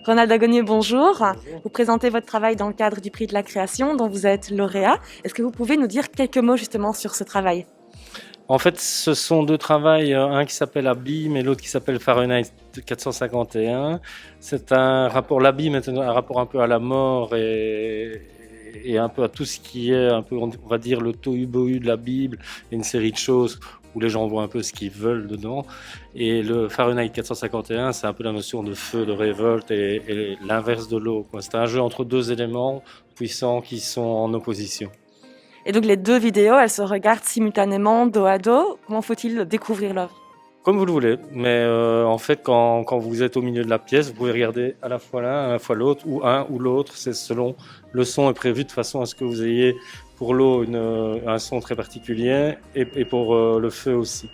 Ronald Agonier, bonjour. Bonjour. Vous présentez votre travail dans le cadre du prix de la création dont vous êtes lauréat. Est-ce que vous pouvez nous dire quelques mots justement sur ce travail? En fait, ce sont deux travails, un qui s'appelle Abîme et l'autre qui s'appelle Fahrenheit 451. C'est un rapport, l'Abîme est un rapport un peu à la mort et un peu à tout ce qui est, un peu, on va dire, le tohu-bohu de la Bible, et une série de choses où les gens voient un peu ce qu'ils veulent dedans. Et le Fahrenheit 451, c'est un peu la notion de feu, de révolte et l'inverse de l'eau, quoi. C'est un jeu entre deux éléments puissants qui sont en opposition. Et donc les deux vidéos, elles se regardent simultanément, dos à dos. Comment faut-il découvrir l'œuvre? Comme vous le voulez, mais en fait, quand vous êtes au milieu de la pièce, vous pouvez regarder à la fois l'un, à la fois l'autre, ou un ou l'autre. C'est selon le son est prévu de façon à ce que vous ayez pour l'eau un son très particulier et pour le feu aussi.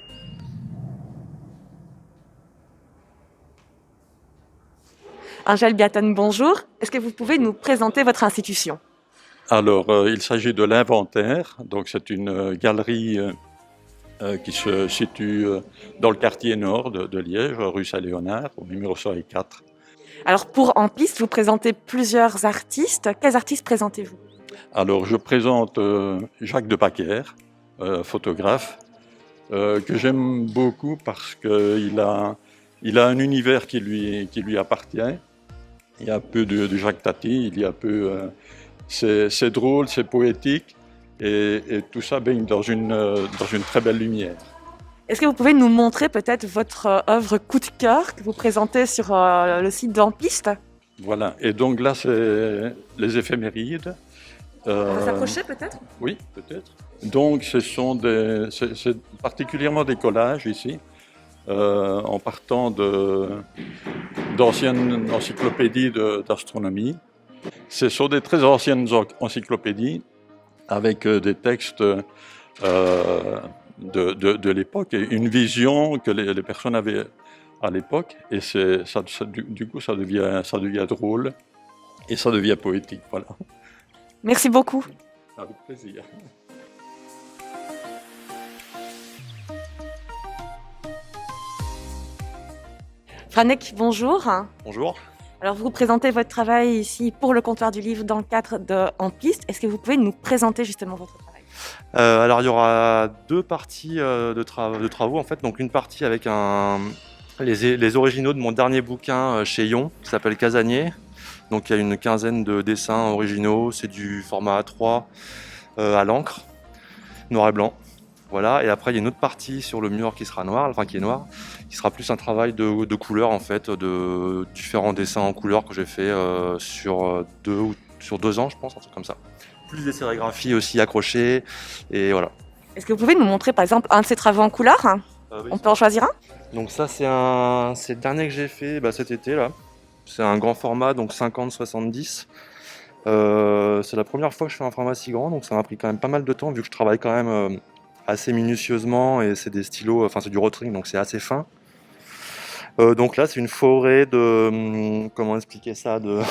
Angèle Biaton, bonjour. Est-ce que vous pouvez nous présenter votre institution? Alors, il s'agit de l'Inventaire. Donc, c'est une galerie qui se situe dans le quartier nord de Liège, rue Saint-Léonard, au numéro 104. Alors pour En Piste, vous présentez plusieurs artistes. Quels artistes présentez-vous? Alors, je présente Jacques de Paquer, photographe, que j'aime beaucoup parce qu'il a un univers qui lui appartient. Il y a un peu de Jacques Tati, il y a un peu... c'est drôle, c'est poétique, et tout ça baigne dans une très belle lumière. Est-ce que vous pouvez nous montrer peut-être votre œuvre coup de cœur que vous présentez sur le site d'En Piste? Voilà, et donc là, c'est les éphémérides. On va s'approcher peut-être? Oui, peut-être. Donc, c'est particulièrement des collages ici, en partant d'anciennes encyclopédies d'astronomie. Ce sont des très anciennes encyclopédies avec des textes de l'époque et une vision que les personnes avaient à l'époque. Et du coup, ça devient drôle et ça devient poétique. Voilà. Merci beaucoup. Avec plaisir. Franek, bonjour. Bonjour. Alors vous présentez votre travail ici pour le comptoir du livre dans le cadre de En Piste. Est-ce que vous pouvez nous présenter justement votre travail? Alors il y aura deux parties de travaux en fait. Donc une partie avec les originaux de mon dernier bouquin chez Yon qui s'appelle Casanier. Donc il y a une quinzaine de dessins originaux. C'est du format A3 à l'encre, noir et blanc. Voilà, et après il y a une autre partie sur le mur qui sera noir, enfin qui est noir, qui sera plus un travail de couleur en fait, de différents dessins en couleur que j'ai fait sur 2 ans je pense, un truc comme ça. Plus des sérigraphies aussi accrochées, et voilà. Est-ce que vous pouvez nous montrer par exemple un de ces travaux en couleur? Oui. On peut en choisir un? Donc ça c'est le dernier que j'ai fait cet été là. C'est un grand format, donc 50-70. C'est la première fois que je fais un format si grand, donc ça m'a pris quand même pas mal de temps vu que je travaille quand même assez minutieusement, et c'est des stylos, enfin c'est du rotring, donc c'est assez fin. Donc là c'est une forêt de... comment expliquer ça de...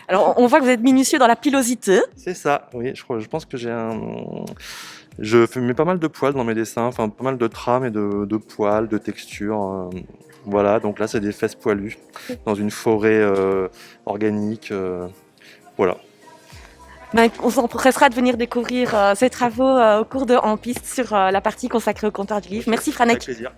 Alors on voit que vous êtes minutieux dans la pilosité. C'est ça, oui, je pense que je mets pas mal de poils dans mes dessins, enfin pas mal de trames et de poils, de textures. Voilà, donc là c'est des fesses poilues dans une forêt organique. Voilà. On s'empressera de venir découvrir ces travaux au cours de En Piste sur la partie consacrée au comptoir du livre. Merci Avec Franek. plaisir.